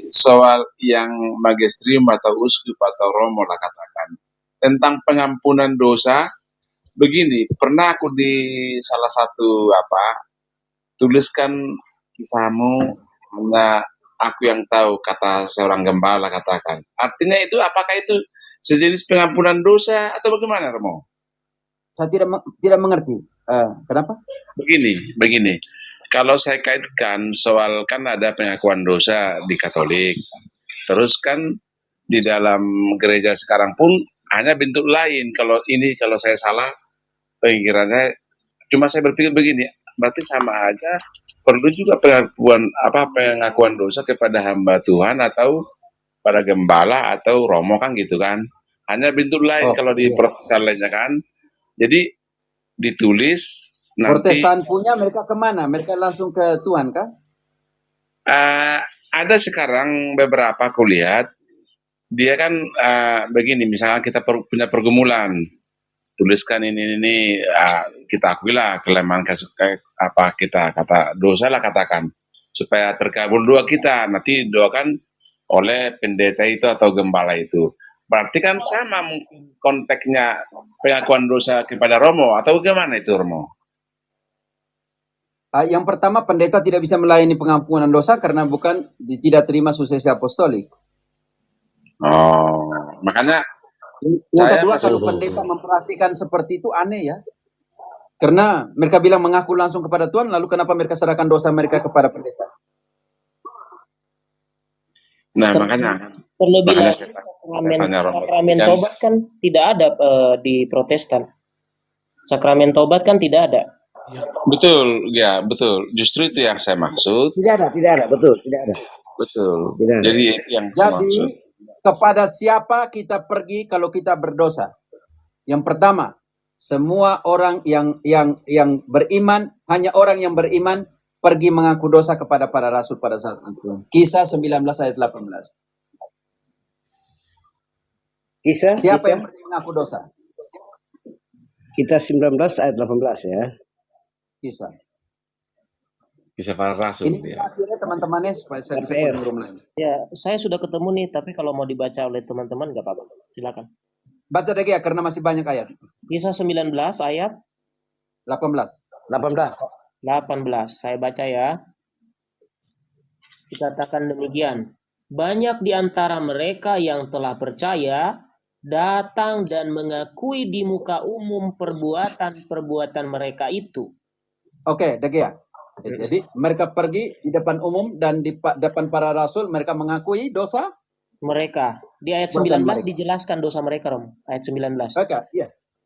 soal yang magisterium atau uskup atau romo lah katakan tentang pengampunan dosa. Begini, pernah aku di salah satu tuliskan kisahmu hanya aku yang tahu, kata seorang gembala katakan. Artinya itu apakah itu sejenis pengampunan dosa atau bagaimana, Romo? Saya tidak mengerti. Kenapa? Begini. Kalau saya kaitkan soal kan ada pengakuan dosa di Katolik, terus kan di dalam gereja sekarang pun hanya bentuk lain. Kalau saya salah pemikirannya, cuma saya berpikir begini, berarti sama aja perlu juga pengakuan dosa kepada hamba Tuhan atau pada gembala atau romo kan gitu kan. Hanya bentuk lain kalau di Protestan lainnya kan. Jadi ditulis nanti. Protestan punya mereka kemana? Mereka langsung ke Tuhan kah? Ada sekarang beberapa aku lihat dia kan begini, misalnya kita punya pergumulan, tuliskan ini kita akuilah kelemahan kita kata dosa lah katakan, supaya terkabul doa kita, nanti doakan oleh pendeta itu atau gembala itu. Berarti kan sama mungkin konteksnya pengakuan dosa kepada Romo atau bagaimana itu, Romo? Yang pertama, pendeta tidak bisa melayani pengampunan dosa karena tidak terima suksesi apostolik. Makanya yang kedua, kalau pendeta memperhatikan seperti itu aneh ya. Karena mereka bilang mengaku langsung kepada Tuhan, lalu kenapa mereka serahkan dosa mereka kepada pendeta? Nah, makanya terlebih lagi sakramen tobat kan tidak ada di Protestan. Sakramen tobat kan tidak ada. Betul. Justru itu yang saya maksud. Tidak ada, betul, tidak ada. Betul. Tidak ada. Jadi kepada siapa kita pergi kalau kita berdosa? Yang pertama, semua orang yang beriman, hanya orang yang beriman pergi mengaku dosa kepada para rasul pada saat itu. Kisah 19 ayat 18. Siapa yang pergi mengaku dosa? Kisah 19 ayat 18 ya. Kisah para rasul. Ini akhirnya teman-temannya supaya saya bisa ke room lain. Ya, saya sudah ketemu nih, tapi kalau mau dibaca oleh teman-teman nggak apa-apa. Silakan. Baca lagi ya, karena masih banyak ayat. Kisah 19 ayat 18. Saya baca ya. Dikatakan demikian. Banyak di antara mereka yang telah percaya datang dan mengakui di muka umum perbuatan mereka itu. Oke, Dagia. Jadi mereka pergi di depan umum dan di depan para rasul, mereka mengakui dosa mereka. Di ayat 19 dijelaskan dosa mereka, Rom. Ayat 19.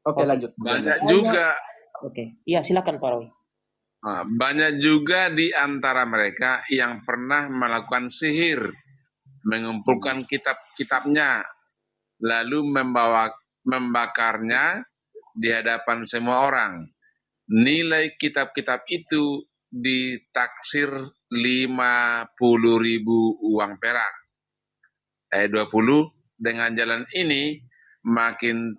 Oke, lanjut. Banyak juga. Oke. Iya, silakan Pak Roy. Banyak juga di antara mereka yang pernah melakukan sihir, mengumpulkan kitab-kitabnya, lalu membakarnya di hadapan semua orang. Nilai kitab-kitab itu ditaksir 50.000 uang perak. Ayat 20, dengan jalan ini makin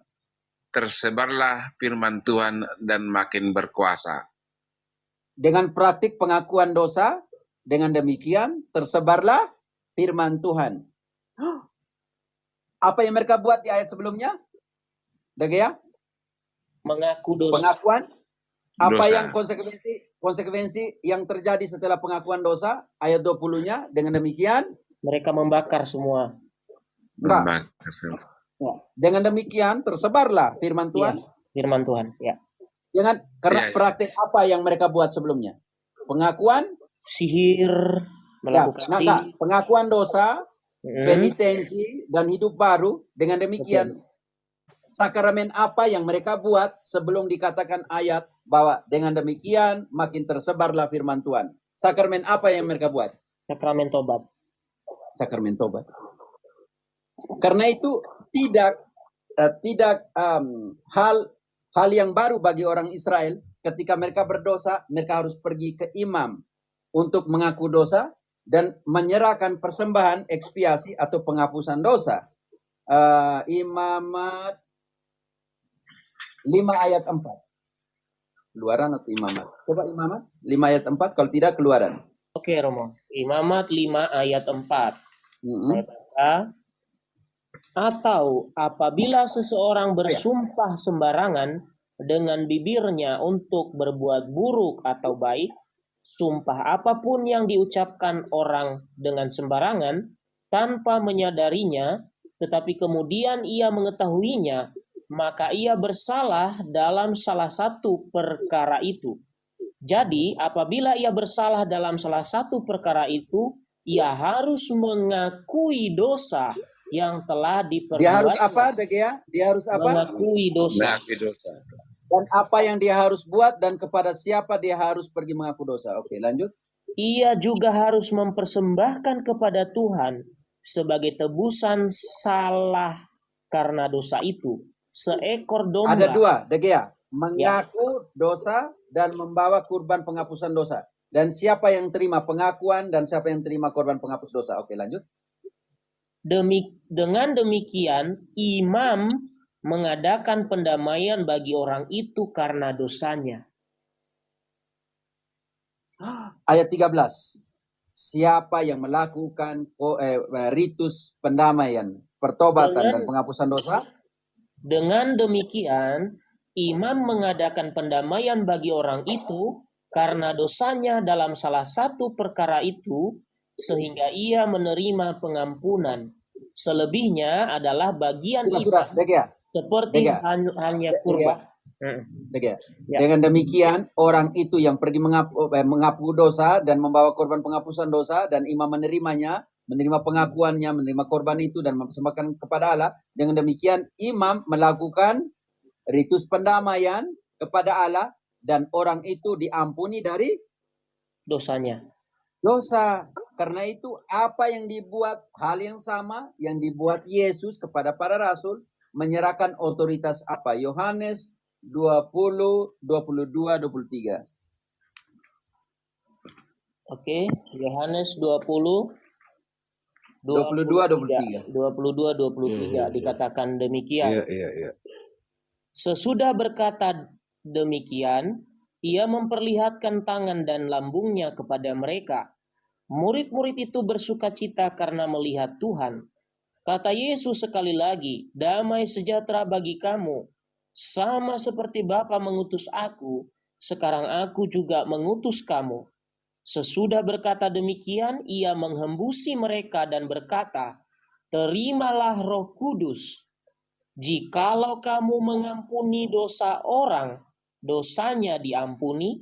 tersebarlah firman Tuhan dan makin berkuasa. Dengan praktik pengakuan dosa, dengan demikian tersebarlah firman Tuhan. Apa yang mereka buat di ayat sebelumnya? Dagia? Mengaku dosa. Pengakuan. Apa yang konsekuensi yang terjadi setelah pengakuan dosa? Ayat 20-nya, dengan demikian mereka membakar semua. Enggak. Dengan demikian tersebarlah firman Tuhan. Firman Tuhan, ya. Jangan karena praktik apa yang mereka buat sebelumnya? Pengakuan sihir, melakukan pengakuan dosa, penitensi dan hidup baru. Dengan demikian sakramen apa yang mereka buat sebelum dikatakan ayat bahwa dengan demikian makin tersebarlah firman Tuhan. Sakramen apa yang mereka buat? Sakramen tobat. Sakramen tobat. Karena itu tidak hal yang baru bagi orang Israel. Ketika mereka berdosa, mereka harus pergi ke imam untuk mengaku dosa dan menyerahkan persembahan ekspiasi atau penghapusan dosa. Imamat 5 ayat 4. Keluaran atau Imamat? Coba Imamat 5 ayat 4, kalau tidak Keluaran. Oke, Romo. Imamat 5 ayat 4. Saya baca. Atau apabila seseorang bersumpah sembarangan dengan bibirnya untuk berbuat buruk atau baik, sumpah apapun yang diucapkan orang dengan sembarangan tanpa menyadarinya, tetapi kemudian ia mengetahuinya, maka ia bersalah dalam salah satu perkara itu. Jadi, apabila ia bersalah dalam salah satu perkara itu, ia harus mengakui dosa yang telah Dia harus diperbuatnya. apa, Degea? Dia harus apa? Mengakui dosa. Mengakui dosa. Dan apa yang dia harus buat dan kepada siapa dia harus pergi mengaku dosa. Oke, lanjut. Ia juga harus mempersembahkan kepada Tuhan sebagai tebusan salah karena dosa itu seekor domba. Ada dua, Degea. Mengaku dosa dan membawa kurban penghapusan dosa. Dan siapa yang terima pengakuan dan siapa yang terima korban penghapus dosa. Oke, lanjut. Dengan demikian, imam mengadakan pendamaian bagi orang itu karena dosanya. Ayat 13. Siapa yang melakukan ritus pendamaian, pertobatan dan penghapusan dosa? Dengan demikian, imam mengadakan pendamaian bagi orang itu karena dosanya dalam salah satu perkara itu, sehingga ia menerima pengampunan. Selebihnya adalah bagian Sudah, Degea. seperti Degea. hanya kurban. Degea. Ya. Dengan demikian, orang itu yang pergi mengaku dosa dan membawa korban penghapusan dosa dan imam menerimanya, menerima pengakuannya, menerima korban itu dan mempersembahkan kepada Allah. Dengan demikian, imam melakukan ritus pendamaian kepada Allah dan orang itu diampuni dari Dosanya. dosa. Karena itu apa yang dibuat, hal yang sama yang dibuat Yesus kepada para rasul, menyerahkan otoritas apa? Yohanes 20, 22, 23. Oke, Yohanes 20 22, 23. 22-23 dikatakan demikian. Iya. Sesudah berkata demikian, ia memperlihatkan tangan dan lambungnya kepada mereka. Murid-murid itu bersukacita karena melihat Tuhan. Kata Yesus sekali lagi, damai sejahtera bagi kamu. Sama seperti Bapa mengutus aku, sekarang aku juga mengutus kamu. Sesudah berkata demikian, ia menghembusi mereka dan berkata, terimalah Roh Kudus. Jikalau kamu mengampuni dosa orang, dosanya diampuni.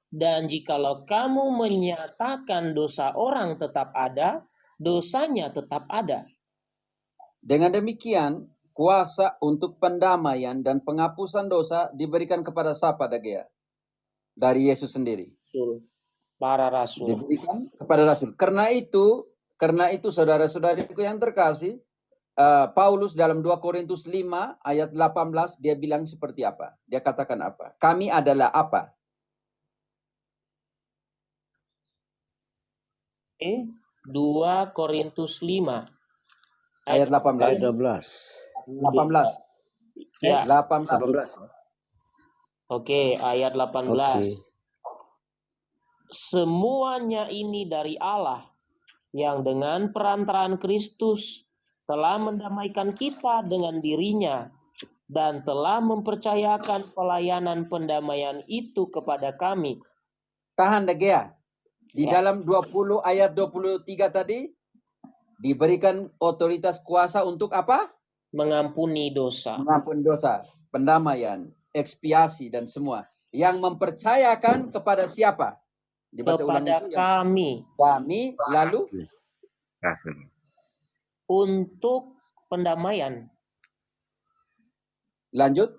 Dan jikalau kamu menyatakan dosa orang tetap ada, dosanya tetap ada. Dengan demikian, kuasa untuk pendamaian dan penghapusan dosa diberikan kepada siapa, Degea? Dari Yesus sendiri. Para rasul. Diberikan kepada rasul. Karena itu saudara-saudariku yang terkasih, Paulus dalam 2 Korintus 5 ayat 18 dia bilang seperti apa? Dia katakan apa? Kami adalah apa? 2 Korintus 5 Ayat 18. Ayat 12. 18. Ya. 18. Oke, ayat 18. Oke. Semuanya ini dari Allah yang dengan perantaraan Kristus telah mendamaikan kita dengan dirinya dan telah mempercayakan pelayanan pendamaian itu kepada kami. Tahan, Degea. Di Ya. dalam 20 ayat 23 tadi diberikan otoritas kuasa untuk apa? Mengampuni dosa. Mengampuni dosa, pendamaian, ekspiasi dan semua. Yang mempercayakan kepada siapa? Dibaca ulang Kepada itu. kami Lalu Rasul. untuk pendamaian. lanjut.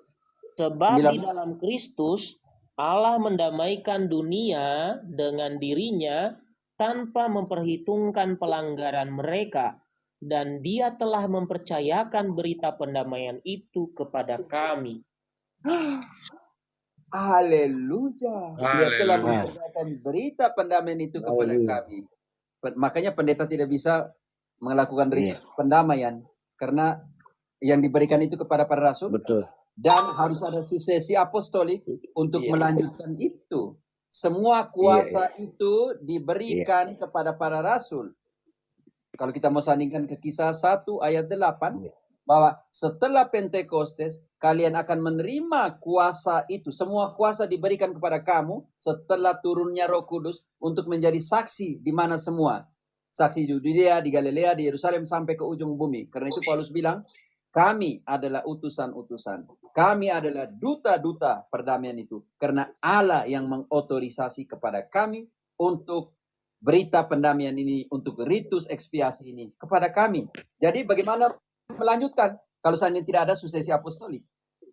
Sebab 19. di dalam Kristus Allah mendamaikan dunia dengan dirinya tanpa memperhitungkan pelanggaran mereka, dan Dia telah mempercayakan berita pendamaian itu kepada kami. Haleluya. Dia telah Haleluya. mempercayakan berita pendamaian itu kepada Haleluya. kami. Makanya pendeta tidak bisa melakukan ritus pendamaian karena yang diberikan itu kepada para rasul. Betul. Dan harus ada suksesi apostolik untuk Iya. melanjutkan itu. semua kuasa itu diberikan kepada para rasul. Kalau kita mau sandingkan ke Kisah 1 ayat 8, bahwa setelah Pentekostes, kalian akan menerima kuasa itu. Semua kuasa diberikan kepada kamu setelah turunnya Roh Kudus untuk menjadi saksi di mana semua. Saksi di Yudea, di Galilea, di Yerusalem, sampai ke ujung bumi. Karena itu Paulus bilang, kami adalah utusan-utusan. Kami adalah duta-duta perdamaian itu. Karena Allah yang mengotorisasi kepada kami untuk berita pendamaian ini, untuk ritus ekspiasi ini kepada kami. Jadi bagaimana melanjutkan kalau seandainya tidak ada suksesi apostolik?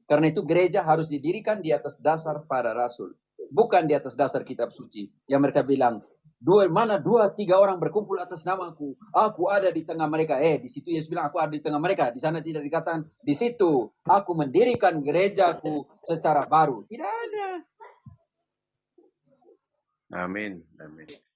Karena itu gereja harus didirikan di atas dasar para rasul, bukan di atas dasar kitab suci. Yang mereka bilang, dua, tiga orang berkumpul atas namaku, aku ada di tengah mereka. Di situ Yesus bilang aku ada di tengah mereka. Di sana tidak dikatakan, di situ aku mendirikan gerejaku secara baru. Tidak ada. Amin. Amin.